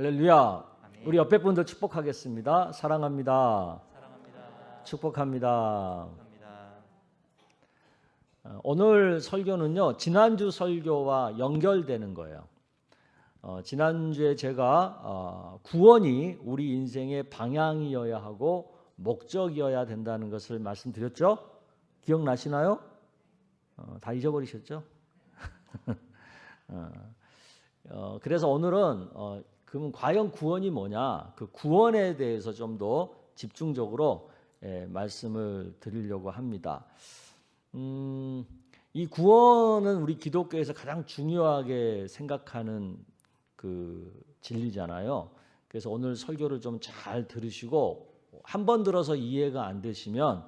할렐루야. 아멘. 우리 옆에 분들 축복하겠습니다. 사랑합니다. 사랑합니다. 축복합니다. 축복합니다. 오늘 설교는요, 지난주 설교와 연결되는 거예요. 지난주에 제가 구원이 우리 인생의 방향이어야 하고 목적이어야 된다는 것을 말씀드렸죠? 기억나시나요? 다 잊어버리셨죠? 그래서 오늘은 그럼 과연 구원이 뭐냐? 그 구원에 대해서 좀 더 집중적으로 말씀을 드리려고 합니다. 이 구원은 우리 기독교에서 가장 중요하게 생각하는 그 진리잖아요. 그래서 오늘 설교를 좀 잘 들으시고 한 번 들어서 이해가 안 되시면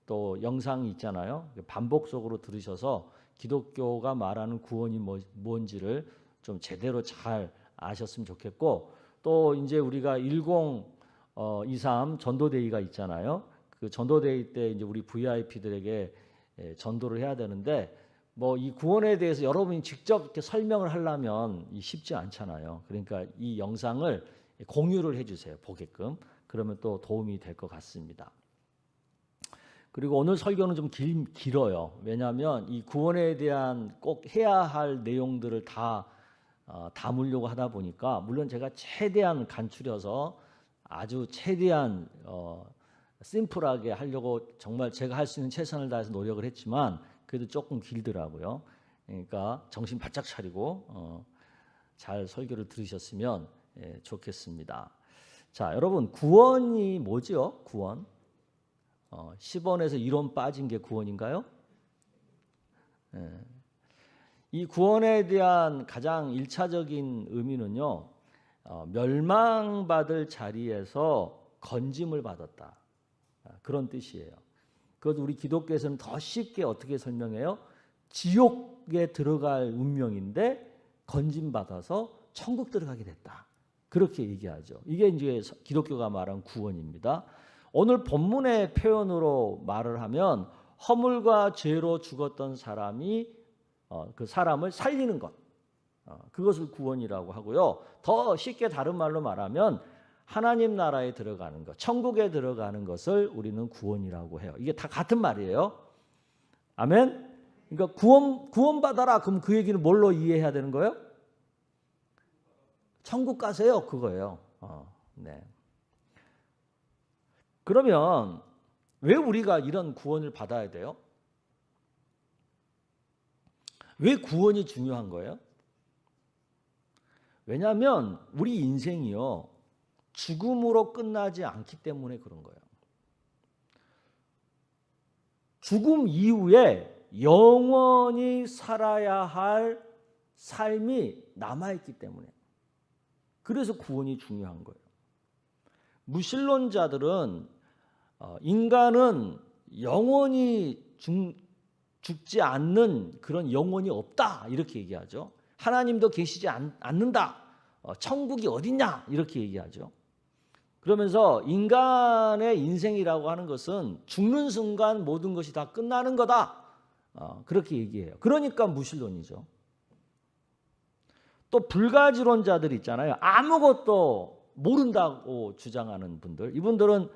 또 영상이 있잖아요. 반복적으로 들으셔서 기독교가 말하는 구원이 뭔지를 좀 제대로 잘 아셨으면 좋겠고, 또 이제 우리가 1023 전도데이가 있잖아요. 그 전도데이 때 이제 우리 VIP들에게 전도를 해야 되는데, 뭐 이 구원에 대해서 여러분이 직접 이렇게 설명을 하려면 쉽지 않잖아요. 그러니까 이 영상을 공유를 해주세요. 보게끔. 그러면 또 도움이 될 것 같습니다. 그리고 오늘 설교는 좀 길어요. 왜냐하면 이 구원에 대한 꼭 해야 할 내용들을 다 담으려고 하다 보니까, 물론 제가 최대한 간추려서 아주 최대한 심플하게 하려고 정말 제가 할 수 있는 최선을 다해서 노력을 했지만 그래도 조금 길더라고요. 그러니까 정신 바짝 차리고 잘 설교를 들으셨으면 좋겠습니다. 자, 여러분, 구원이 뭐죠? 구원. 10원에서 1원 빠진 게 구원인가요? 이 구원에 대한 가장 1차적인 의미는요, 멸망받을 자리에서 건짐을 받았다, 그런 뜻이에요. 그것 우리 기독교에서는 더 쉽게 어떻게 설명해요? 지옥에 들어갈 운명인데 건짐받아서 천국 들어가게 됐다, 그렇게 얘기하죠. 이게 이제 기독교가 말한 구원입니다. 오늘 본문의 표현으로 말을 하면 허물과 죄로 죽었던 사람이 그 사람을 살리는 것, 그것을 구원이라고 하고요. 더 쉽게 다른 말로 말하면 하나님 나라에 들어가는 것, 천국에 들어가는 것을 우리는 구원이라고 해요. 이게 다 같은 말이에요. 아멘. 그러니까 구원받아라. 그럼 그 얘기는 뭘로 이해해야 되는 거예요? 천국 가세요, 그거예요. 네. 그러면 왜 우리가 이런 구원을 받아야 돼요? 왜 구원이 중요한 거예요? 왜냐하면 우리 인생이요, 죽음으로 끝나지 않기 때문에 그런 거예요. 죽음 이후에 영원히 살아야 할 삶이 남아있기 때문에, 그래서 구원이 중요한 거예요. 무신론자들은 인간은 영원히 죽지 않는 그런 영혼이 없다, 이렇게 얘기하죠. 하나님도 계시지 않는다, 천국이 어딨냐, 이렇게 얘기하죠. 그러면서 인간의 인생이라고 하는 것은 죽는 순간 모든 것이 다 끝나는 거다, 그렇게 얘기해요. 그러니까 무신론이죠. 또 불가지론자들 있잖아요. 아무것도 모른다고 주장하는 분들, 이분들은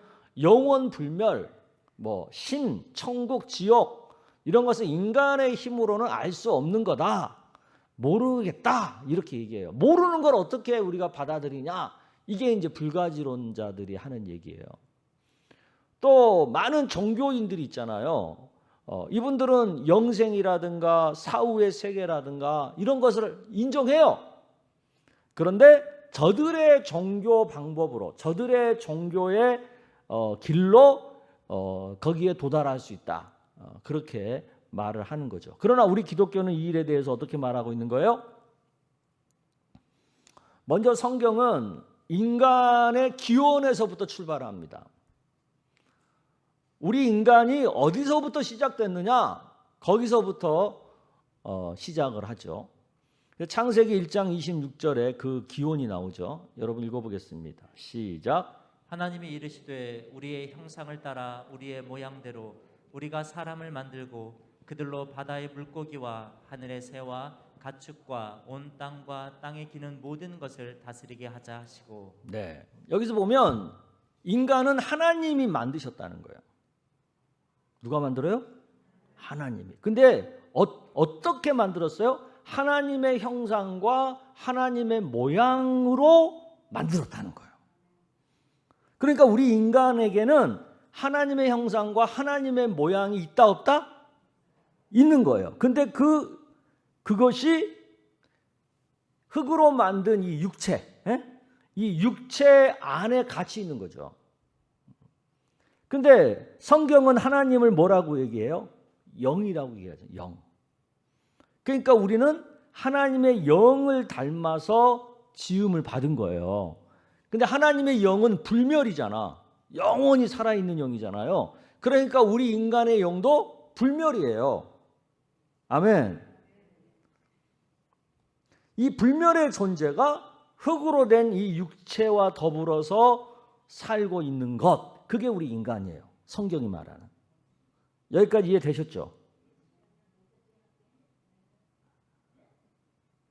영원 불멸, 뭐 신, 천국, 지옥 이런 것은 인간의 힘으로는 알 수 없는 거다, 모르겠다, 이렇게 얘기해요. 모르는 걸 어떻게 우리가 받아들이냐, 이게 이제 불가지론자들이 하는 얘기예요. 또 많은 종교인들이 있잖아요. 이분들은 영생이라든가 사후의 세계라든가 이런 것을 인정해요. 그런데 저들의 종교 방법으로, 저들의 종교의 길로 거기에 도달할 수 있다, 그렇게 말을 하는 거죠. 그러나 우리 기독교는 이 일에 대해서 어떻게 말하고 있는 거예요? 먼저 성경은 인간의 기원에서부터 출발합니다. 우리 인간이 어디서부터 시작됐느냐? 거기서부터 시작을 하죠. 창세기 1장 26절에 그 기원이 나오죠. 여러분 읽어보겠습니다. 시작. 하나님이 이르시되 우리의 형상을 따라 우리의 모양대로 우리가 사람을 만들고 그들로 바다의 물고기와 하늘의 새와 가축과 온 땅과 땅에 기는 모든 것을 다스리게 하자 하시고. 네. 여기서 보면 인간은 하나님이 만드셨다는 거예요. 누가 만들어요? 하나님이. 근데 어떻게 만들었어요? 하나님의 형상과 하나님의 모양으로 만들었다는 거예요. 그러니까 우리 인간에게는 하나님의 형상과 하나님의 모양이 있다 없다? 있는 거예요. 근데 그것이 흙으로 만든 이 육체, 이 육체 안에 같이 있는 거죠. 근데 성경은 하나님을 뭐라고 얘기해요? 영이라고 얘기하죠. 영. 그러니까 우리는 하나님의 영을 닮아서 지음을 받은 거예요. 근데 하나님의 영은 불멸이잖아. 영원히 살아있는 영이잖아요. 그러니까 우리 인간의 영도 불멸이에요. 아멘. 이 불멸의 존재가 흙으로 된 이 육체와 더불어서 살고 있는 것, 그게 우리 인간이에요. 성경이 말하는. 여기까지 이해되셨죠?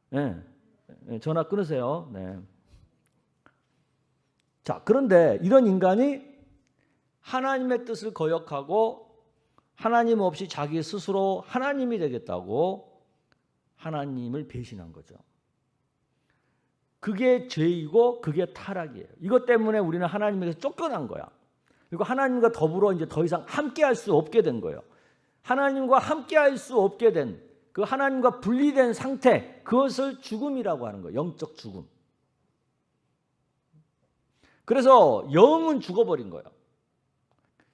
네. 전화 끊으세요. 네. 자, 그런데 이런 인간이 하나님의 뜻을 거역하고 하나님 없이 자기 스스로 하나님이 되겠다고 하나님을 배신한 거죠. 그게 죄이고 그게 타락이에요. 이것 때문에 우리는 하나님에게서 쫓겨난 거야. 그리고 하나님과 더불어 이제 더 이상 함께할 수 없게 된 거예요. 하나님과 함께할 수 없게 된 그 하나님과 분리된 상태, 그것을 죽음이라고 하는 거예요. 영적 죽음. 그래서 영은 죽어버린 거예요.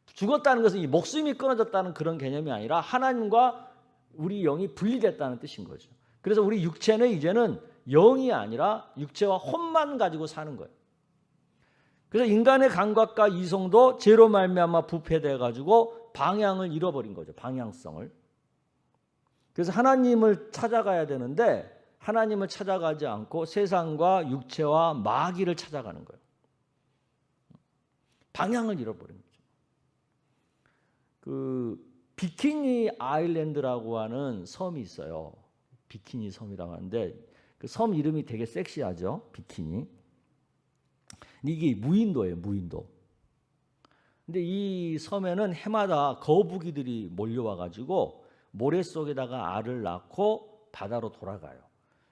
죽었다는 것은 이 목숨이 끊어졌다는 그런 개념이 아니라 하나님과 우리 영이 분리됐다는 뜻인 거죠. 그래서 우리 육체는 이제는 영이 아니라 육체와 혼만 가지고 사는 거예요. 그래서 인간의 감각과 이성도 죄로 말미암아 부패돼 가지고 방향을 잃어버린 거죠. 방향성을. 그래서 하나님을 찾아가야 되는데 하나님을 찾아가지 않고 세상과 육체와 마귀를 찾아가는 거예요. 방향을 잃어버린 거죠. 그 비키니 아일랜드라고 하는 섬이 있어요. 비키니 섬이라고 하는데 그 섬 이름이 되게 섹시하죠. 비키니. 근데 이게 무인도예요. 무인도. 근데 이 섬에는 해마다 거북이들이 몰려와 가지고 모래 속에다가 알을 낳고 바다로 돌아가요.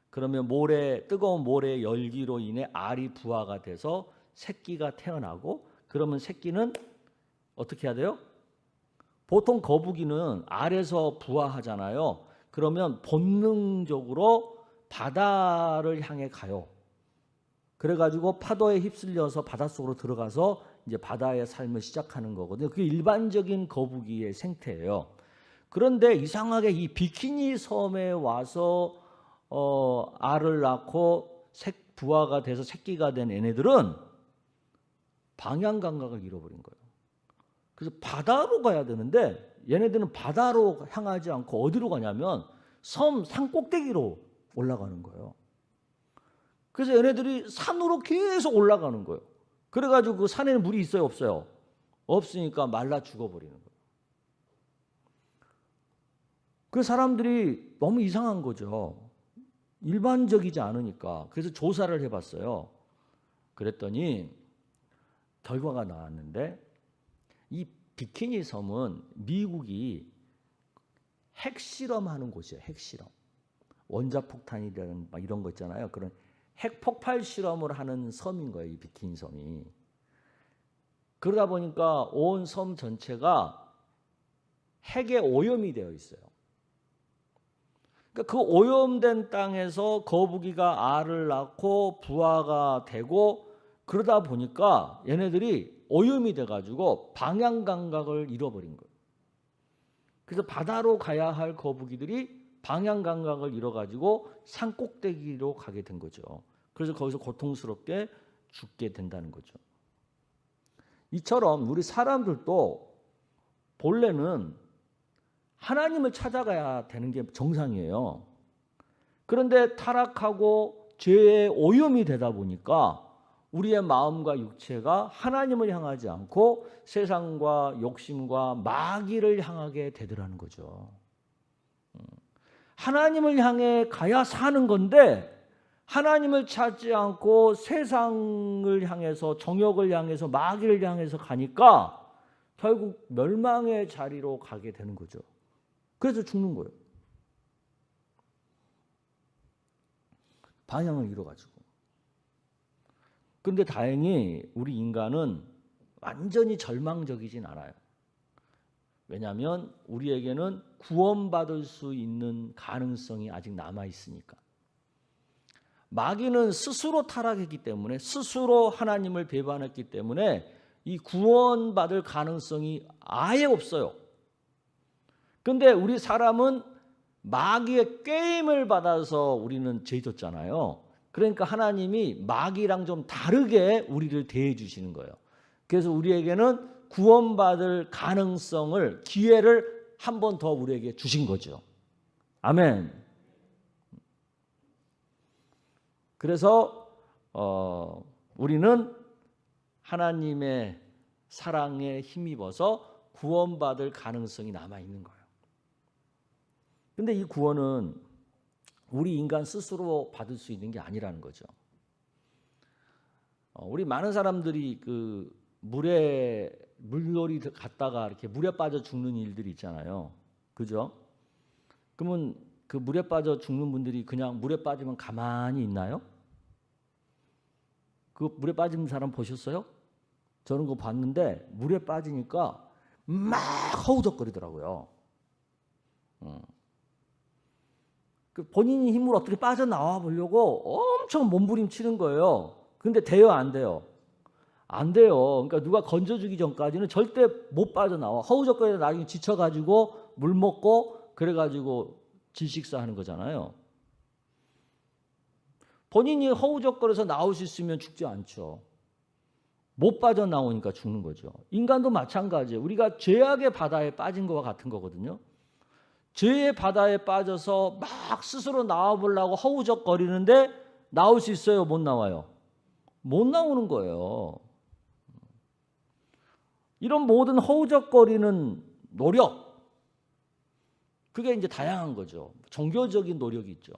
그러면 뜨거운 모래 열기로 인해 알이 부화가 돼서 새끼가 태어나고, 그러면 새끼는 어떻게 해야 돼요? 보통 거북이는 알에서 부화하잖아요. 그러면 본능적으로 바다를 향해 가요. 그래가지고 파도에 휩쓸려서 바닷속으로 들어가서 이제 바다의 삶을 시작하는 거거든요. 그게 일반적인 거북이의 생태예요. 그런데 이상하게 이 비키니 섬에 와서 알을 낳고 부화가 돼서 새끼가 된 얘네들은 방향 감각을 잃어버린 거예요. 그래서 바다로 가야 되는데 얘네들은 바다로 향하지 않고 어디로 가냐면 섬 산꼭대기로 올라가는 거예요. 그래서 얘네들이 산으로 계속 올라가는 거예요. 그래가지고 그 산에는 물이 있어요, 없어요? 없으니까 말라 죽어버리는 거예요. 그 사람들이 너무 이상한 거죠. 일반적이지 않으니까. 그래서 조사를 해봤어요. 그랬더니 결과가 나왔는데 이 비키니 섬은 미국이 핵실험하는 곳이에요. 핵실험. 원자폭탄이라는 막 이런 거 있잖아요. 그런 핵폭발 실험을 하는 섬인 거예요. 이 비키니 섬이. 그러다 보니까 온 섬 전체가 핵에 오염이 되어 있어요. 그러니까 그 오염된 땅에서 거북이가 알을 낳고 부화가 되고 그러다 보니까 얘네들이 오염이 돼가지고 방향 감각을 잃어버린 거예요. 그래서 바다로 가야 할 거북이들이 방향 감각을 잃어가지고 산 꼭대기로 가게 된 거죠. 그래서 거기서 고통스럽게 죽게 된다는 거죠. 이처럼 우리 사람들도 본래는 하나님을 찾아가야 되는 게 정상이에요. 그런데 타락하고 죄의 오염이 되다 보니까 우리의 마음과 육체가 하나님을 향하지 않고 세상과 욕심과 마귀를 향하게 되더라는 거죠. 하나님을 향해 가야 사는 건데 하나님을 찾지 않고 세상을 향해서 정욕을 향해서 마귀를 향해서 가니까 결국 멸망의 자리로 가게 되는 거죠. 그래서 죽는 거예요. 방향을 잃어가지고. 그런데 다행히 우리 인간은 완전히 절망적이진 않아요. 왜냐하면 우리에게는 구원받을 수 있는 가능성이 아직 남아 있으니까. 마귀는 스스로 타락했기 때문에, 스스로 하나님을 배반했기 때문에 이 구원받을 가능성이 아예 없어요. 그런데 우리 사람은 마귀의 꾀임을 받아서 우리는 죄졌잖아요. 그러니까 하나님이 마귀랑 좀 다르게 우리를 대해 주시는 거예요. 그래서 우리에게는 구원받을 가능성을, 기회를 한 번 더 우리에게 주신 거죠. 아멘. 그래서 우리는 하나님의 사랑에 힘입어서 구원받을 가능성이 남아 있는 거예요. 근데 이 구원은 우리 인간 스스로 받을 수 있는 게 아니라는 거죠. 우리 많은 사람들이 그 물놀이 갔다가 이렇게 물에 빠져 죽는 일들이 있잖아요. 그죠? 그러면 그 물에 빠져 죽는 분들이 그냥 물에 빠지면 가만히 있나요? 그 물에 빠진 사람 보셨어요? 저는 그거 봤는데 물에 빠지니까 막 허우적거리더라고요. 그 본인이 힘으로 어떻게 빠져나와 보려고 엄청 몸부림치는 거예요. 근데 돼요, 안 돼요? 안 돼요. 그러니까 누가 건져주기 전까지는 절대 못 빠져나와. 허우적거리다 나중에 지쳐가지고 물 먹고 그래가지고 질식사하는 거잖아요. 본인이 허우적거려서 나올 수 있으면 죽지 않죠. 못 빠져나오니까 죽는 거죠. 인간도 마찬가지예요. 우리가 죄악의 바다에 빠진 것과 같은 거거든요. 죄의 바다에 빠져서 막 스스로 나와보려고 허우적거리는데 나올 수 있어요? 못 나와요? 못 나오는 거예요. 이런 모든 허우적거리는 노력, 그게 이제 다양한 거죠. 종교적인 노력이 있죠.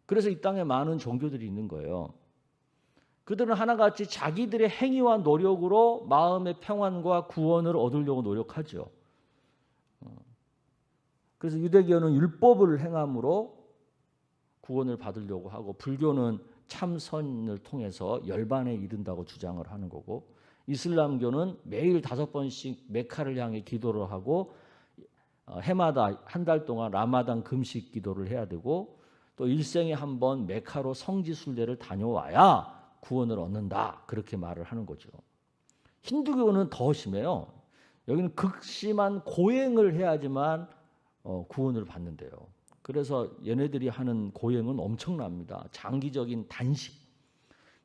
그래서 이 땅에 많은 종교들이 있는 거예요. 그들은 하나같이 자기들의 행위와 노력으로 마음의 평안과 구원을 얻으려고 노력하죠. 그래서 유대교는 율법을 행함으로 구원을 받으려고 하고, 불교는 참선을 통해서 열반에 이른다고 주장을 하는 거고, 이슬람교는 매일 5번씩 메카를 향해 기도를 하고 해마다 한 달 동안 라마단 금식 기도를 해야 되고, 또 일생에 한 번 메카로 성지순례를 다녀와야 구원을 얻는다, 그렇게 말을 하는 거죠. 힌두교는 더 심해요. 여기는 극심한 고행을 해야지만 구원을 받는데요. 그래서 얘네들이 하는 고행은 엄청납니다. 장기적인 단식,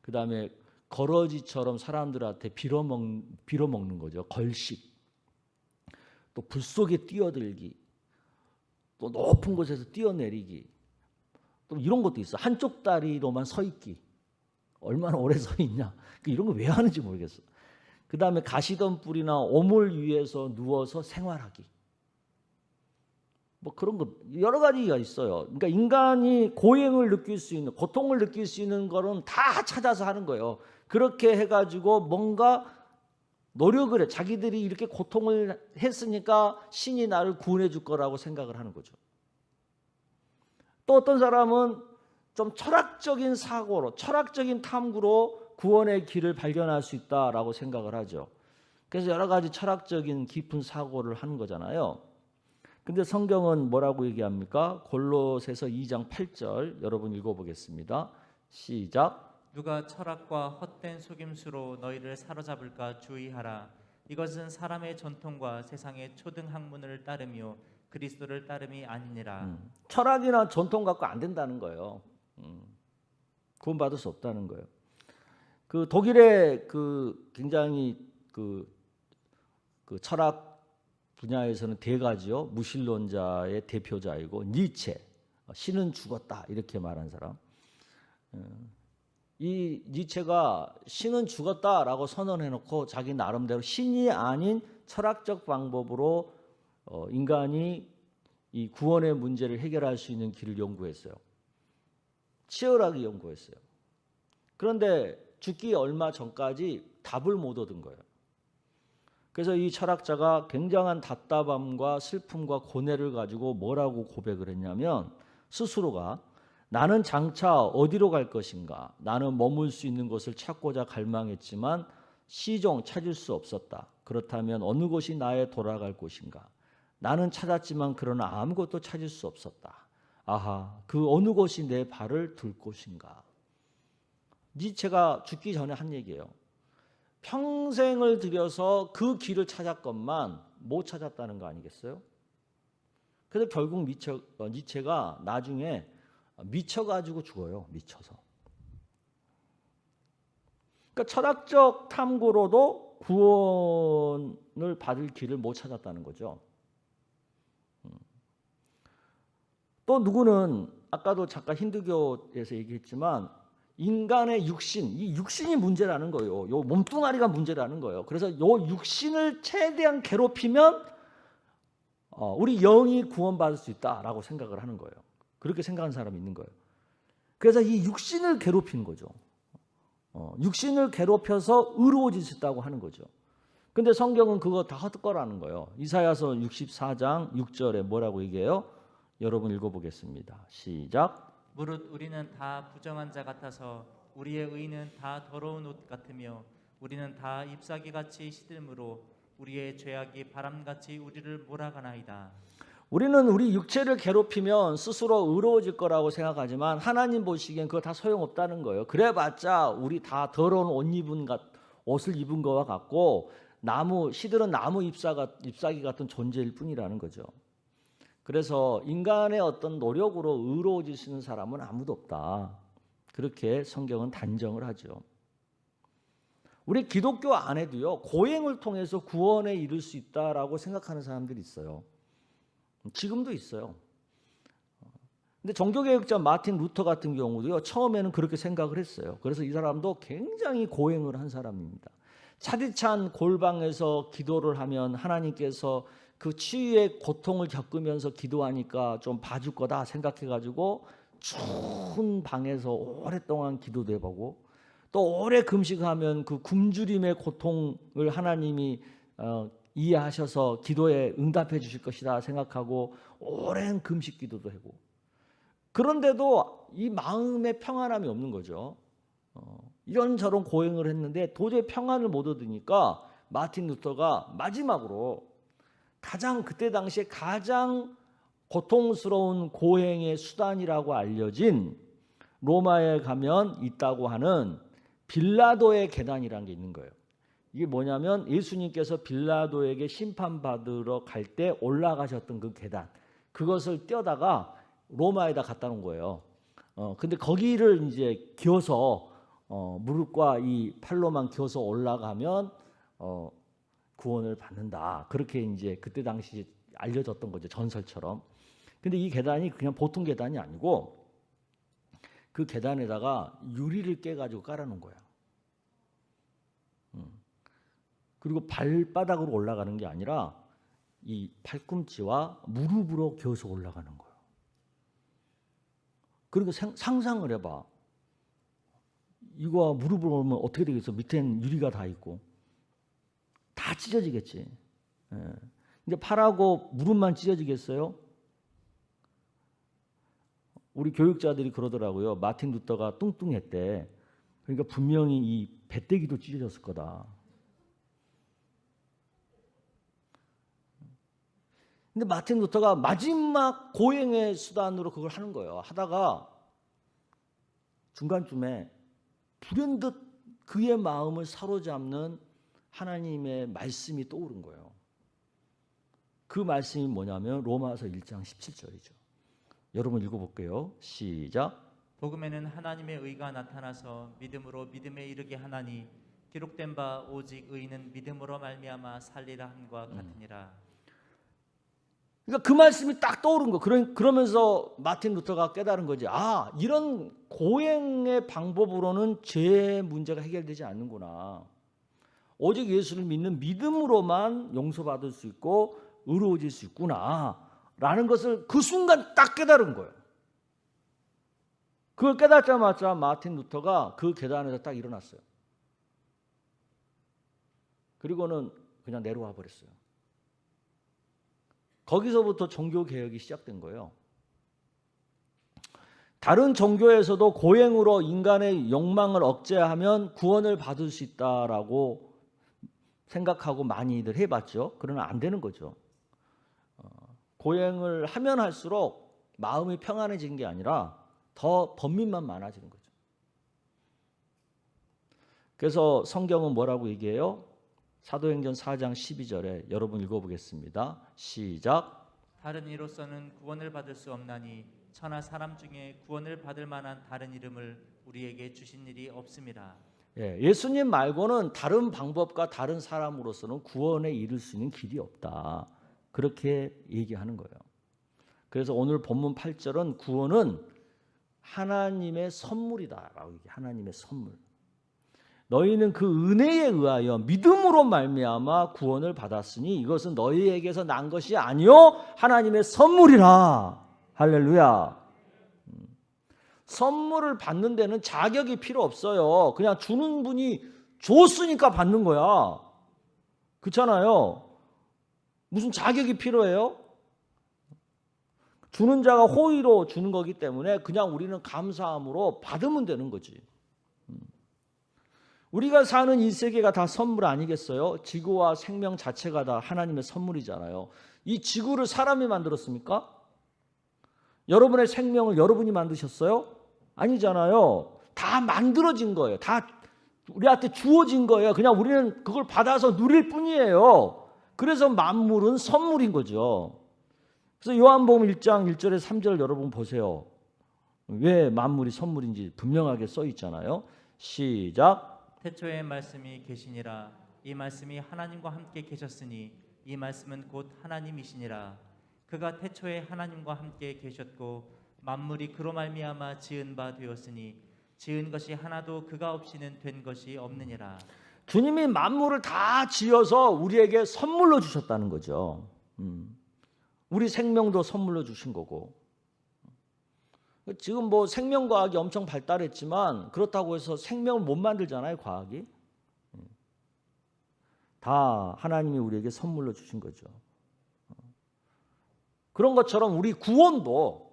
그 다음에 거러지처럼 사람들한테 빌어먹는 거죠. 걸식, 또 불 속에 뛰어들기, 또 높은 곳에서 뛰어내리기, 또 이런 것도 있어. 한쪽 다리로만 서 있기. 얼마나 오래 서 있냐. 이런 거 왜 하는지 모르겠어. 그 다음에 가시던 뿔이나 오물 위에서 누워서 생활하기. 뭐 그런 거 여러 가지가 있어요. 그러니까 인간이 고행을 느낄 수 있는, 고통을 느낄 수 있는 거는 다 찾아서 하는 거예요. 그렇게 해가지고 뭔가 노력을 해. 자기들이 이렇게 고통을 했으니까 신이 나를 구원해 줄 거라고 생각을 하는 거죠. 또 어떤 사람은 좀 철학적인 사고로, 철학적인 탐구로 구원의 길을 발견할 수 있다라고 생각을 하죠. 그래서 여러 가지 철학적인 깊은 사고를 하는 거잖아요. 근데 성경은 뭐라고 얘기합니까? 골로새서 2장 8절 여러분 읽어보겠습니다. 시작. 누가 철학과 헛된 속임수로 너희를 사로잡을까 주의하라. 이것은 사람의 전통과 세상의 초등 학문을 따르며 그리스도를 따름이 아니니라. 철학이나 전통 갖고 안 된다는 거예요. 구원받을 수 없다는 거예요. 그 독일의 그 굉장히 그 철학 분야에서는 대가지요. 무신론자의 대표자이고, 니체, 신은 죽었다 이렇게 말한 사람. 이 니체가 신은 죽었다라고 선언해놓고 자기 나름대로 신이 아닌 철학적 방법으로 인간이 이 구원의 문제를 해결할 수 있는 길을 연구했어요. 치열하게 연구했어요. 그런데 죽기 얼마 전까지 답을 못 얻은 거예요. 그래서 이 철학자가 굉장한 답답함과 슬픔과 고뇌를 가지고 뭐라고 고백을 했냐면, 스스로가 나는 장차 어디로 갈 것인가, 나는 머물 수 있는 곳을 찾고자 갈망했지만 시종 찾을 수 없었다. 그렇다면 어느 곳이 나의 돌아갈 곳인가, 나는 찾았지만 그러나 아무것도 찾을 수 없었다. 아하, 그 어느 곳이 내 발을 둘 곳인가. 니체가 죽기 전에 한 얘기예요. 평생을 들여서 그 길을 찾았건만 못 찾았다는 거 아니겠어요? 그래서 결국 니체가 나중에 미쳐가지고 죽어요. 미쳐서. 그러니까 철학적 탐구로도 구원을 받을 길을 못 찾았다는 거죠. 또 누구는 아까도 잠깐 힌두교에서 얘기했지만 인간의 육신, 이 육신이 문제라는 거예요. 요 몸뚱아리가 문제라는 거예요. 그래서 요 육신을 최대한 괴롭히면 우리 영이 구원받을 수 있다라고 생각을 하는 거예요. 그렇게 생각하는 사람이 있는 거예요. 그래서 이 육신을 괴롭히는 거죠. 육신을 괴롭혀서 의로워질 수 있다고 하는 거죠. 근데 성경은 그거 다 헛거라는 거예요. 이사야서 64장 6절에 뭐라고 얘기해요? 여러분 읽어보겠습니다. 시작. 무릇 우리는 다 부정한 자 같아서 우리의 의는 다 더러운 옷 같으며 우리는 다 잎사귀같이 시들므로 우리의 죄악이 바람같이 우리를 몰아가나이다. 우리는 우리 육체를 괴롭히면 스스로 의로워질 거라고 생각하지만 하나님 보시기엔 그거 다 소용없다는 거예요. 그래봤자 우리 다 더러운 옷을 입은 거와 같고 시들은 나무 잎사귀 같은 존재일 뿐이라는 거죠. 그래서 인간의 어떤 노력으로 의로워질 수 있는 사람은 아무도 없다. 그렇게 성경은 단정을 하죠. 우리 기독교 안에도요, 고행을 통해서 구원에 이를 수 있다라고 생각하는 사람들이 있어요. 지금도 있어요. 근데 종교개혁자 마틴 루터 같은 경우도요, 처음에는 그렇게 생각을 했어요. 그래서 이 사람도 굉장히 고행을 한 사람입니다. 차디찬 골방에서 기도를 하면 하나님께서 그 치유의 고통을 겪으면서 기도하니까 좀 봐줄 거다 생각해가지고 추운 방에서 오랫동안 기도도 해보고, 또 오래 금식하면 그 굶주림의 고통을 하나님이 이해하셔서 기도에 응답해 주실 것이다 생각하고 오랜 금식 기도도 하고, 그런데도 이 마음에 평안함이 없는 거죠. 이런저런 고행을 했는데 도저히 평안을 못 얻으니까 마틴 루터가 마지막으로 그때 당시에 가장 고통스러운 고행의 수단이라고 알려진 로마에 가면 있다고 하는 빌라도의 계단이라는 게 있는 거예요. 이게 뭐냐면 예수님께서 빌라도에게 심판받으러 갈 때 올라가셨던 그 계단, 그것을 떼다가 로마에다 갖다 놓은 거예요. 근데 거기를 이제 기어서 무릎과 이 팔로만 기어서 올라가면 구원을 받는다. 그렇게 이제 그때 당시 알려졌던 거죠. 전설처럼. 근데 이 계단이 그냥 보통 계단이 아니고 그 계단에다가 유리를 깨가지고 깔아놓은 거야. 그리고 발바닥으로 올라가는 게 아니라 이 팔꿈치와 무릎으로 기어서 올라가는 거예요. 그러니까 상상을 해봐. 이거와 무릎으로 오면 어떻게 되겠어? 밑엔 유리가 다 있고 다 찢어지겠지. 근데 팔하고 무릎만 찢어지겠어요? 우리 교육자들이 그러더라고요. 마틴 루터가 뚱뚱했대. 그러니까 분명히 이 배때기도 찢어졌을 거다. 근데 마틴 루터가 마지막 고행의 수단으로 그걸 하는 거예요. 하다가 중간쯤에 불현듯 그의 마음을 사로잡는 하나님의 말씀이 떠오른 거예요. 그 말씀이 뭐냐면 로마서 1장 17절이죠. 여러분 읽어볼게요. 시작. 복음에는 하나님의 의가 나타나서 믿음으로 믿음에 이르게 하나니 기록된 바 오직 의인은 믿음으로 말미암아 살리라 함과 같으니라. 그러니까 그 말씀이 딱 떠오른 거. 그러면서 마틴 루터가 깨달은 거지. 이런 고행의 방법으로는 죄의 문제가 해결되지 않는구나. 오직 예수를 믿는 믿음으로만 용서받을 수 있고 의로워질 수 있구나 라는 것을 그 순간 딱 깨달은 거예요. 그걸 깨닫자마자 마틴 루터가 그 계단에서 딱 일어났어요. 그리고는 그냥 내려와 버렸어요. 거기서부터 종교개혁이 시작된 거예요. 다른 종교에서도 고행으로 인간의 욕망을 억제하면 구원을 받을 수 있다라고 생각하고 많이들 해봤죠. 그러나 안 되는 거죠. 고행을 하면 할수록 마음이 평안해지는 게 아니라 더 번민만 많아지는 거죠. 그래서 성경은 뭐라고 얘기해요? 사도행전 4장 12절에 여러분 읽어보겠습니다. 시작. 다른 이로서는 구원을 받을 수 없나니 천하 사람 중에 구원을 받을 만한 다른 이름을 우리에게 주신 일이 없음이라. 예수님 말고는 다른 방법과 다른 사람으로서는 구원에 이를 수 있는 길이 없다. 그렇게 얘기하는 거예요. 그래서 오늘 본문 8절은 구원은 하나님의 선물이다라고 얘기해요. 하나님의 선물. 너희는 그 은혜에 의하여 믿음으로 말미암아 구원을 받았으니 이것은 너희에게서 난 것이 아니요 하나님의 선물이라. 할렐루야. 선물을 받는 데는 자격이 필요 없어요. 그냥 주는 분이 줬으니까 받는 거야. 그렇잖아요. 무슨 자격이 필요해요? 주는 자가 호의로 주는 거기 때문에 그냥 우리는 감사함으로 받으면 되는 거지. 우리가 사는 이 세계가 다 선물 아니겠어요? 지구와 생명 자체가 다 하나님의 선물이잖아요. 이 지구를 사람이 만들었습니까? 여러분의 생명을 여러분이 만드셨어요? 아니잖아요. 다 만들어진 거예요. 다 우리한테 주어진 거예요. 그냥 우리는 그걸 받아서 누릴 뿐이에요. 그래서 만물은 선물인 거죠. 그래서 요한복음 1장 1절에 3절 여러분 보세요. 왜 만물이 선물인지 분명하게 써 있잖아요. 시작. 태초에 말씀이 계시니라. 이 말씀이 하나님과 함께 계셨으니 이 말씀은 곧 하나님이시니라. 그가 태초에 하나님과 함께 계셨고 만물이 그로 말미암아 지은 바 되었으니 지은 것이 하나도 그가 없이는 된 것이 없느니라. 주님이 만물을 다 지어서 우리에게 선물로 주셨다는 거죠. 우리 생명도 선물로 주신 거고. 지금 뭐 생명과학이 엄청 발달했지만 그렇다고 해서 생명을 못 만들잖아요, 과학이. 다 하나님이 우리에게 선물로 주신 거죠. 그런 것처럼 우리 구원도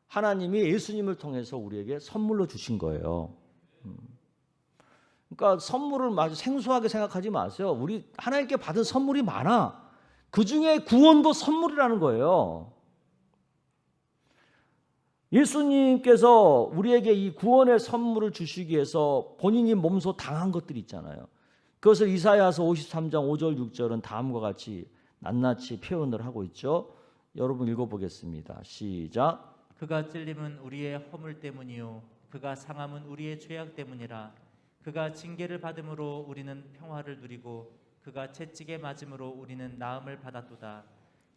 하나님이 예수님을 통해서 우리에게 선물로 주신 거예요. 그러니까 선물을 아주 생소하게 생각하지 마세요. 우리 하나님께 받은 선물이 많아. 그 중에 구원도 선물이라는 거예요. 예수님께서 우리에게 이 구원의 선물을 주시기 위해서 본인이 몸소 당한 것들이 있잖아요. 그것을 이사야서 53장 5절 6절은 다음과 같이 낱낱이 표현을 하고 있죠. 여러분 읽어보겠습니다. 시작. 그가 찔림은 우리의 허물 때문이요 그가 상함은 우리의 죄악 때문이라. 그가 징계를 받음으로 우리는 평화를 누리고 그가 채찍에 맞음으로 우리는 나음을 받았도다.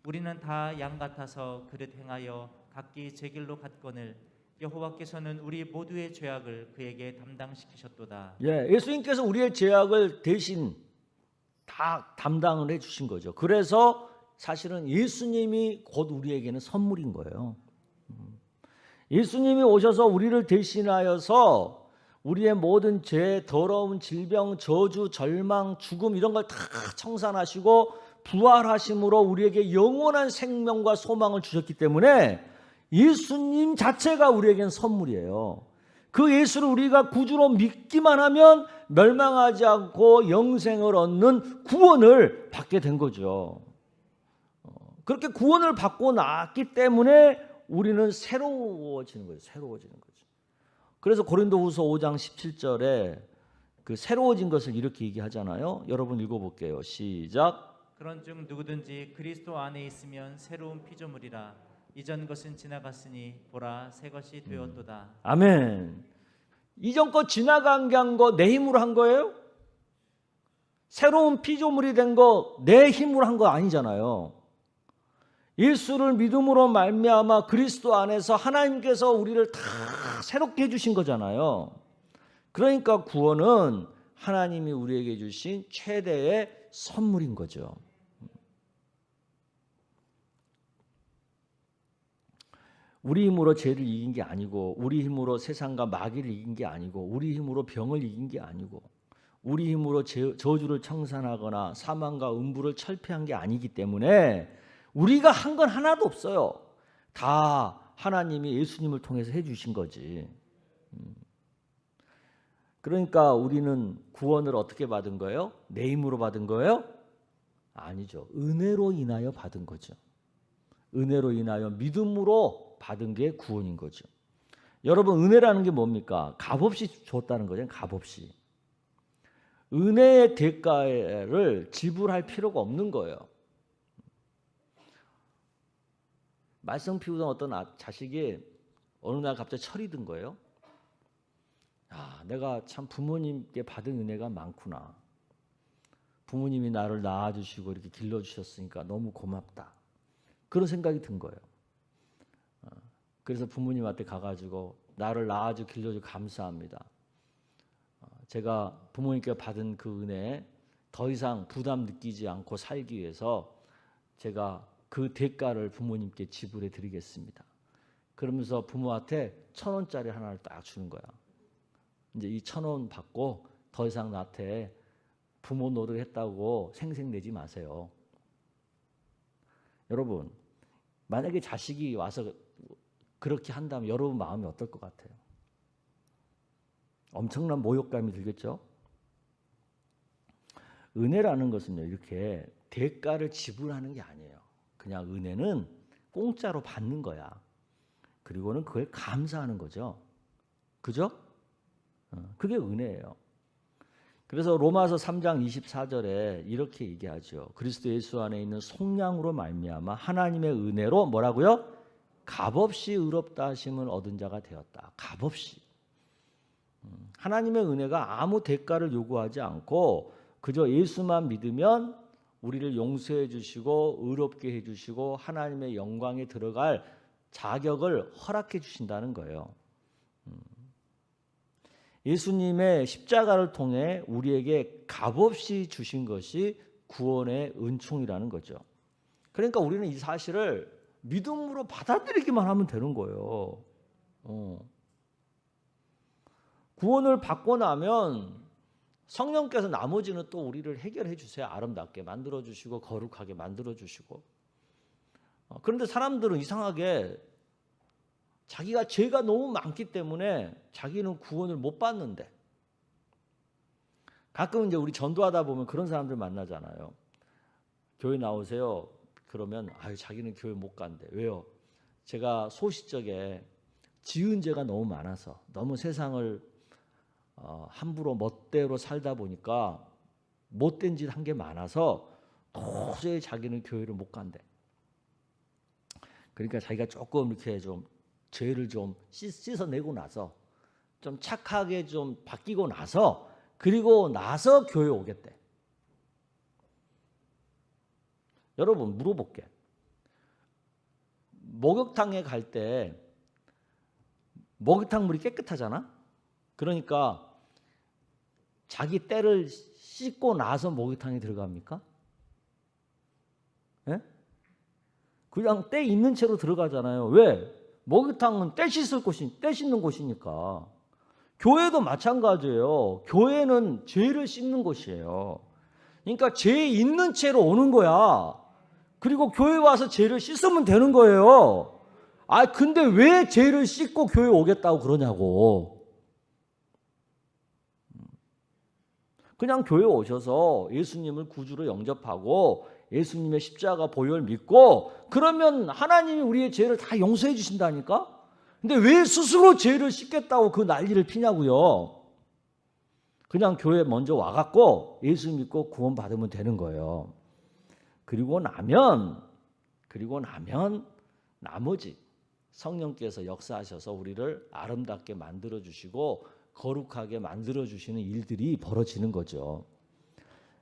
우리는 다 양 같아서 그릇 행하여 각기 제 길로 갔거늘 여호와께서는 우리 모두의 죄악을 그에게 담당시키셨도다. 예수님께서 우리의 죄악을 대신 다 담당을 해주신 거죠. 그래서 사실은 예수님이 곧 우리에게는 선물인 거예요. 예수님이 오셔서 우리를 대신하여서 우리의 모든 죄, 더러움, 질병, 저주, 절망, 죽음 이런 걸 다 청산하시고 부활하심으로 우리에게 영원한 생명과 소망을 주셨기 때문에 예수님 자체가 우리에겐 선물이에요. 그 예수를 우리가 구주로 믿기만 하면 멸망하지 않고 영생을 얻는 구원을 받게 된 거죠. 그렇게 구원을 받고 나왔기 때문에 우리는 새로워지는 거예요. 새로워지는 거죠. 그래서 고린도후서 5장 17절에 그 새로워진 것을 이렇게 얘기하잖아요. 여러분 읽어볼게요. 시작. 그런즉 누구든지 그리스도 안에 있으면 새로운 피조물이라. 이전 것은 지나갔으니 보라 새 것이 되었도다. 아멘. 이전 거 지나간 게 한 거 내 힘으로 한 거예요? 새로운 피조물이 된 거 내 힘으로 한 거 아니잖아요. 예수를 믿음으로 말미암아 그리스도 안에서 하나님께서 우리를 다 새롭게 해주신 거잖아요. 그러니까 구원은 하나님이 우리에게 주신 최대의 선물인 거죠. 우리 힘으로 죄를 이긴 게 아니고, 우리 힘으로 세상과 마귀를 이긴 게 아니고, 우리 힘으로 병을 이긴 게 아니고, 우리 힘으로 저주를 청산하거나 사망과 음부를 철폐한 게 아니기 때문에 우리가 한 건 하나도 없어요. 다 하나님이 예수님을 통해서 해주신 거지. 그러니까 우리는 구원을 어떻게 받은 거예요? 내 힘으로 받은 거예요? 아니죠. 은혜로 인하여 받은 거죠. 은혜로 인하여 믿음으로 받은 게 구원인 거죠. 여러분, 은혜라는 게 뭡니까? 값없이 줬다는 거잖아요. 값없이. 은혜의 대가를 지불할 필요가 없는 거예요. 말썽 피우던 어떤 자식이 어느 날 갑자기 철이 든 거예요. 내가 참 부모님께 받은 은혜가 많구나. 부모님이 나를 낳아주시고 이렇게 길러주셨으니까 너무 고맙다. 그런 생각이 든 거예요. 그래서 부모님한테 가가지고 나를 낳아주고 길러주고 감사합니다. 제가 부모님께 받은 그 은혜에 더 이상 부담 느끼지 않고 살기 위해서 제가 그 대가를 부모님께 지불해 드리겠습니다. 그러면서 부모한테 1,000원짜리 하나를 딱 주는 거야. 이제 이 1,000원 받고 더 이상 나한테 부모 노릇했다고 생색내지 마세요. 여러분, 만약에 자식이 와서 그렇게 한다면 여러분 마음이 어떨 것 같아요? 엄청난 모욕감이 들겠죠? 은혜라는 것은요, 이렇게 대가를 지불하는 게 아니에요. 그냥 은혜는 공짜로 받는 거야. 그리고는 그걸 감사하는 거죠. 그죠? 그게 은혜예요. 그래서 로마서 3장 24절에 이렇게 얘기하죠. 그리스도 예수 안에 있는 속량으로 말미암아 하나님의 은혜로 뭐라고요? 값없이 의롭다 하심을 얻은 자가 되었다. 값없이. 하나님의 은혜가 아무 대가를 요구하지 않고 그저 예수만 믿으면 우리를 용서해 주시고 의롭게 해 주시고 하나님의 영광에 들어갈 자격을 허락해 주신다는 거예요. 예수님의 십자가를 통해 우리에게 값없이 주신 것이 구원의 은총이라는 거죠. 그러니까 우리는 이 사실을 믿음으로 받아들이기만 하면 되는 거예요. 구원을 받고 나면 성령께서 나머지는 또 우리를 해결해 주세요. 아름답게 만들어 주시고 거룩하게 만들어 주시고. 그런데 사람들은 이상하게 자기가 죄가 너무 많기 때문에 자기는 구원을 못 받는데, 가끔 이제 우리 전도하다 보면 그런 사람들 만나잖아요. 교회 나오세요. 그러면 자기는 교회 못 간대. 왜요? 제가 소시적에 지은 죄가 너무 많아서 너무 세상을 함부로 멋대로 살다 보니까 못된 짓 한 게 많아서 도저히 자기는 교회를 못 간대. 그러니까 자기가 조금 이렇게 좀 죄를 좀 씻어내고 나서 좀 착하게 좀 바뀌고 나서 그리고 나서 교회 오겠대. 여러분 물어볼게. 목욕탕에 갈 때 목욕탕 물이 깨끗하잖아. 그러니까 자기 때를 씻고 나서 목욕탕에 들어갑니까? 예? 그냥 때 있는 채로 들어가잖아요. 왜? 목욕탕은 때 씻는 곳이니까. 교회도 마찬가지예요. 교회는 죄를 씻는 곳이에요. 그러니까 죄 있는 채로 오는 거야. 그리고 교회 와서 죄를 씻으면 되는 거예요. 근데 왜 죄를 씻고 교회 오겠다고 그러냐고. 그냥 교회 오셔서 예수님을 구주로 영접하고 예수님의 십자가 보혈 믿고 그러면 하나님이 우리의 죄를 다 용서해 주신다니까? 근데 왜 스스로 죄를 씻겠다고 그 난리를 피냐고요. 그냥 교회 먼저 와갖고 예수 믿고 구원 받으면 되는 거예요. 그리고 나면 나머지 성령께서 역사하셔서 우리를 아름답게 만들어주시고 거룩하게 만들어주시는 일들이 벌어지는 거죠.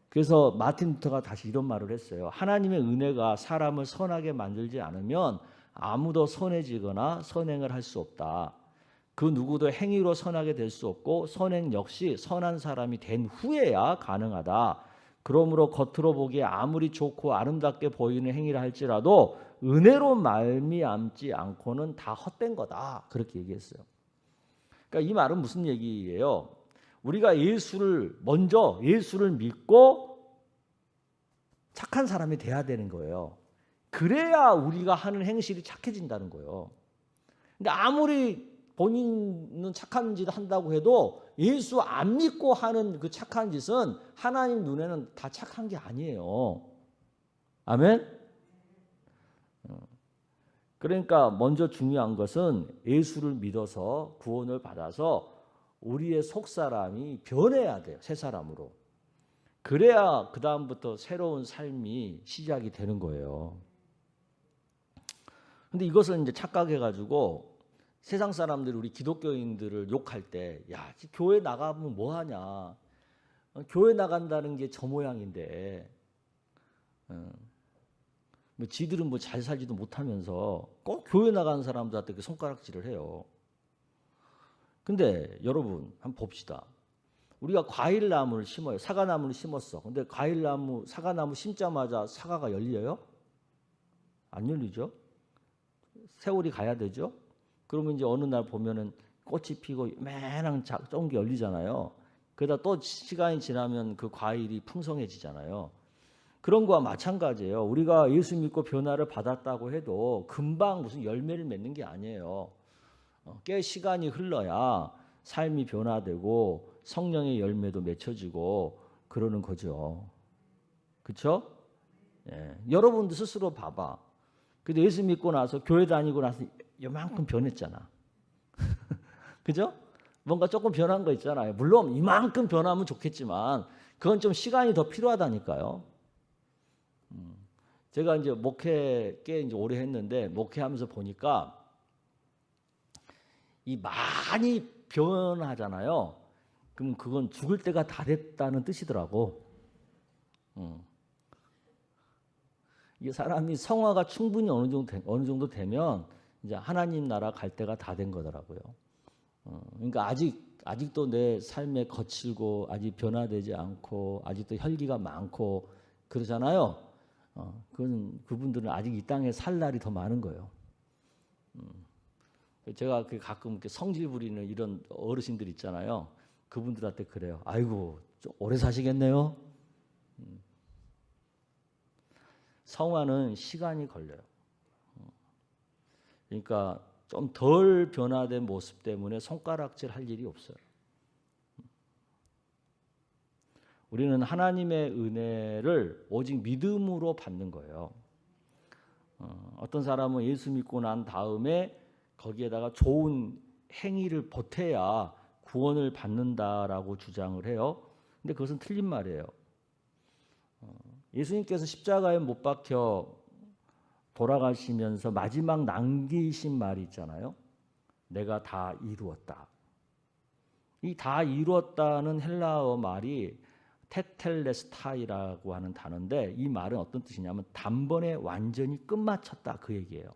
그래서 마틴 루터가 다시 이런 말을 했어요. 하나님의 은혜가 사람을 선하게 만들지 않으면 아무도 선해지거나 선행을 할 수 없다. 그 누구도 행위로 선하게 될 수 없고 선행 역시 선한 사람이 된 후에야 가능하다. 그러므로 겉으로 보기에 아무리 좋고 아름답게 보이는 행위를 할지라도 은혜로 말미암지 않고는 다 헛된 거다. 그렇게 얘기했어요. 그러니까 이 말은 무슨 얘기예요? 우리가 먼저 예수를 믿고 착한 사람이 돼야 되는 거예요. 그래야 우리가 하는 행실이 착해진다는 거예요. 근데 아무리 본인은 착한 짓 한다고 해도 예수 안 믿고 하는 그 착한 짓은 하나님 눈에는 다 착한 게 아니에요. 아멘? 그러니까 먼저 중요한 것은 예수를 믿어서 구원을 받아서 우리의 속사람이 변해야 돼요. 새 사람으로. 그래야 그 다음부터 새로운 삶이 시작이 되는 거예요. 근데 이것을 이제 착각해가지고 세상 사람들이 우리 기독교인들을 욕할 때, 야, 교회 나가면 뭐 하냐? 교회 나간다는 게 저 모양인데, 뭐 지들은 뭐 잘 살지도 못하면서 꼭 교회 나가는 사람들한테 그 손가락질을 해요. 근데 여러분 한번 봅시다. 우리가 과일나무를 심어요. 사과나무를 심었어. 근데 사과나무 심자마자 사과가 열려요? 안 열리죠? 세월이 가야 되죠? 그러면 이제 어느 날 보면은 꽃이 피고 매랑 작은 게 열리잖아요. 그러다 또 시간이 지나면 그 과일이 풍성해지잖아요. 그런 거와 마찬가지예요. 우리가 예수 믿고 변화를 받았다고 해도 금방 무슨 열매를 맺는 게 아니에요. 꽤 시간이 흘러야 삶이 변화되고 성령의 열매도 맺혀지고 그러는 거죠. 그렇죠? 예. 여러분도 스스로 봐봐. 근데 예수 믿고 나서 교회 다니고 나서 이만큼 변했잖아. 그죠? 뭔가 조금 변한 거 있잖아요. 물론 이만큼 변하면 좋겠지만 그건 좀 시간이 더 필요하다니까요. 제가 이제 목회 꽤 이제 오래 했는데 목회하면서 보니까 이 많이 변하잖아요. 그럼 그건 죽을 때가 다 됐다는 뜻이더라고. 이게 사람이 성화가 충분히 어느 정도 되면 이제 하나님 나라 갈 때가 다 된 거더라고요. 그러니까 아직도 내 삶에 거칠고 아직 변화되지 않고 아직도 혈기가 많고 그러잖아요. 그분들은 아직 이 땅에 살 날이 더 많은 거예요. 제가 가끔 성질 부리는 이런 어르신들 있잖아요. 그분들한테 그래요. 아이고, 좀 오래 사시겠네요. 성화는 시간이 걸려요. 그러니까 좀 덜 변화된 모습 때문에 손가락질 할 일이 없어요. 우리는 하나님의 은혜를 오직 믿음으로 받는 거예요. 어떤 사람은 예수 믿고 난 다음에 거기에다가 좋은 행위를 보태야 구원을 받는다라고 주장을 해요. 근데 그것은 틀린 말이에요. 예수님께서 십자가에 못 박혀 돌아가시면서 마지막 남기신 말이 있잖아요. 내가 다 이루었다. 이 다 이루었다는 헬라어 말이 테텔레스타이라고 하는 단어인데 이 말은 어떤 뜻이냐면 단번에 완전히 끝마쳤다 그 얘기예요.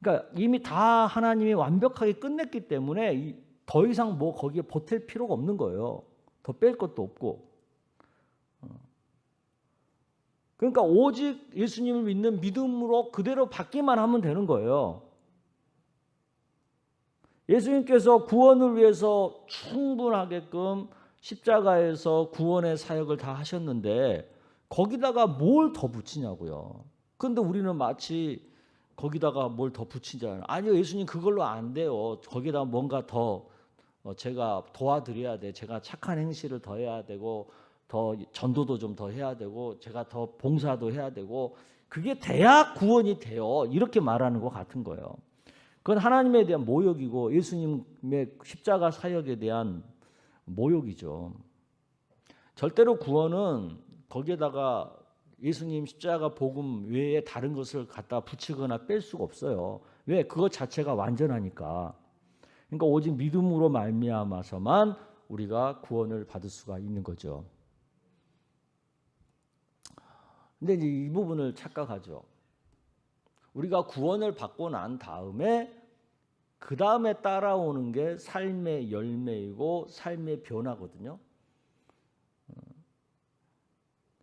그러니까 이미 다 하나님이 완벽하게 끝냈기 때문에 더 이상 뭐 거기에 보탤 필요가 없는 거예요. 더 뺄 것도 없고. 그러니까 오직 예수님을 믿는 믿음으로 그대로 받기만 하면 되는 거예요. 예수님께서 구원을 위해서 충분하게끔 십자가에서 구원의 사역을 다 하셨는데 거기다가 뭘 더 붙이냐고요. 그런데 우리는 마치 거기다가 뭘 더 붙이잖아요. 아니요, 예수님 그걸로 안 돼요. 거기다 뭔가 더 제가 도와드려야 돼. 제가 착한 행실을 더 해야 되고 더 전도도 좀 더 해야 되고 제가 더 봉사도 해야 되고 그게 돼야 구원이 돼요. 이렇게 말하는 것 같은 거예요. 그건 하나님에 대한 모욕이고 예수님의 십자가 사역에 대한 모욕이죠. 절대로 구원은 거기에다가 예수님 십자가 복음 외에 다른 것을 갖다 붙이거나 뺄 수가 없어요. 왜? 그것 자체가 완전하니까. 그러니까 오직 믿음으로 말미암아서만 우리가 구원을 받을 수가 있는 거죠. 근데 이제 이 부분을 착각하죠. 우리가 구원을 받고 난 다음에 그 다음에 따라오는 게 삶의 열매이고 삶의 변화거든요.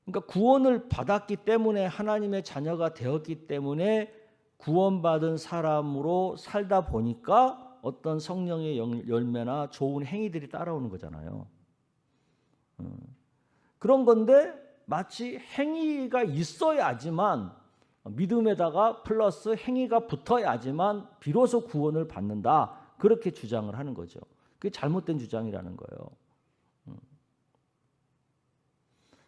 그러니까 구원을 받았기 때문에, 하나님의 자녀가 되었기 때문에 구원받은 사람으로 살다 보니까 어떤 성령의 열매나 좋은 행위들이 따라오는 거잖아요. 그런 건데 마치 행위가 있어야지만, 믿음에다가 플러스 행위가 붙어야지만 비로소 구원을 받는다, 그렇게 주장을 하는 거죠. 그게 잘못된 주장이라는 거예요.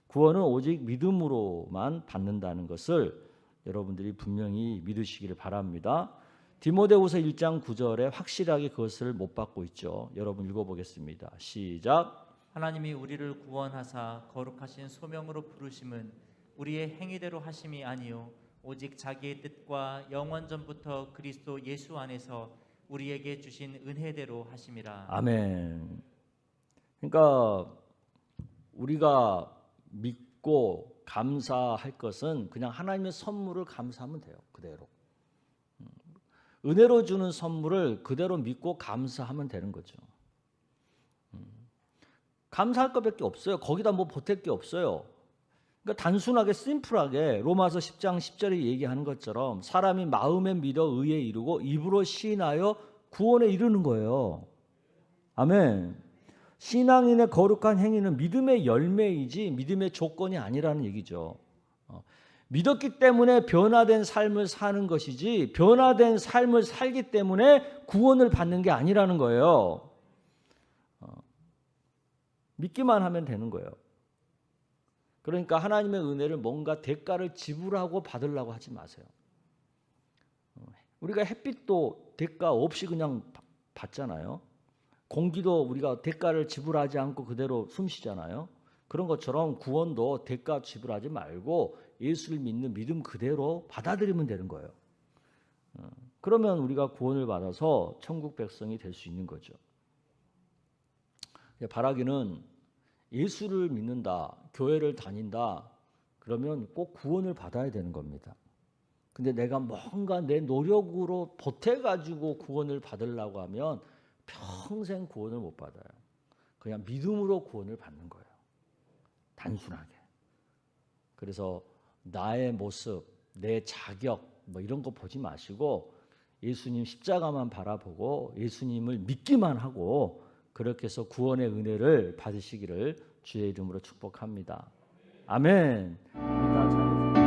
구원은 오직 믿음으로만 받는다는 것을 여러분들이 분명히 믿으시기를 바랍니다. 디모데후서 1장 9절에 확실하게 그것을 못 받고 있죠. 여러분 읽어보겠습니다. 시작. 하나님이 우리를 구원하사 거룩하신 소명으로 부르심은 우리의 행위대로 하심이 아니요 오직 자기의 뜻과 영원 전부터 그리스도 예수 안에서 우리에게 주신 은혜대로 하심이라. 아멘. 그러니까 우리가 믿고 감사할 것은 그냥 하나님의 선물을 감사하면 돼요. 그대로. 은혜로 주는 선물을 그대로 믿고 감사하면 되는 거죠. 감사할 것밖에 없어요. 거기다 뭐 보탤 게 없어요. 그러니까 단순하게 심플하게 로마서 10장 10절에 얘기하는 것처럼 사람이 마음에 믿어 의에 이르고 입으로 시인하여 구원에 이르는 거예요. 아멘. 신앙인의 거룩한 행위는 믿음의 열매이지 믿음의 조건이 아니라는 얘기죠. 믿었기 때문에 변화된 삶을 사는 것이지 변화된 삶을 살기 때문에 구원을 받는 게 아니라는 거예요. 믿기만 하면 되는 거예요. 그러니까 하나님의 은혜를 뭔가 대가를 지불하고 받으려고 하지 마세요. 우리가 햇빛도 대가 없이 그냥 받잖아요. 공기도 우리가 대가를 지불하지 않고 그대로 숨쉬잖아요. 그런 것처럼 구원도 대가 지불하지 말고 예수를 믿는 믿음 그대로 받아들이면 되는 거예요. 그러면 우리가 구원을 받아서 천국 백성이 될 수 있는 거죠. 바라기는 예수를 믿는다, 교회를 다닌다, 그러면 꼭 구원을 받아야 되는 겁니다. 근데 내가 뭔가 내 노력으로 보태가지고 구원을 받으려고 하면 평생 구원을 못 받아요. 그냥 믿음으로 구원을 받는 거예요. 단순하게. 그래서 나의 모습, 내 자격 뭐 이런 거 보지 마시고 예수님 십자가만 바라보고 예수님을 믿기만 하고 그렇게 해서 구원의 은혜를 받으시기를 주의 이름으로 축복합니다. 아멘. 우리 다 잘해서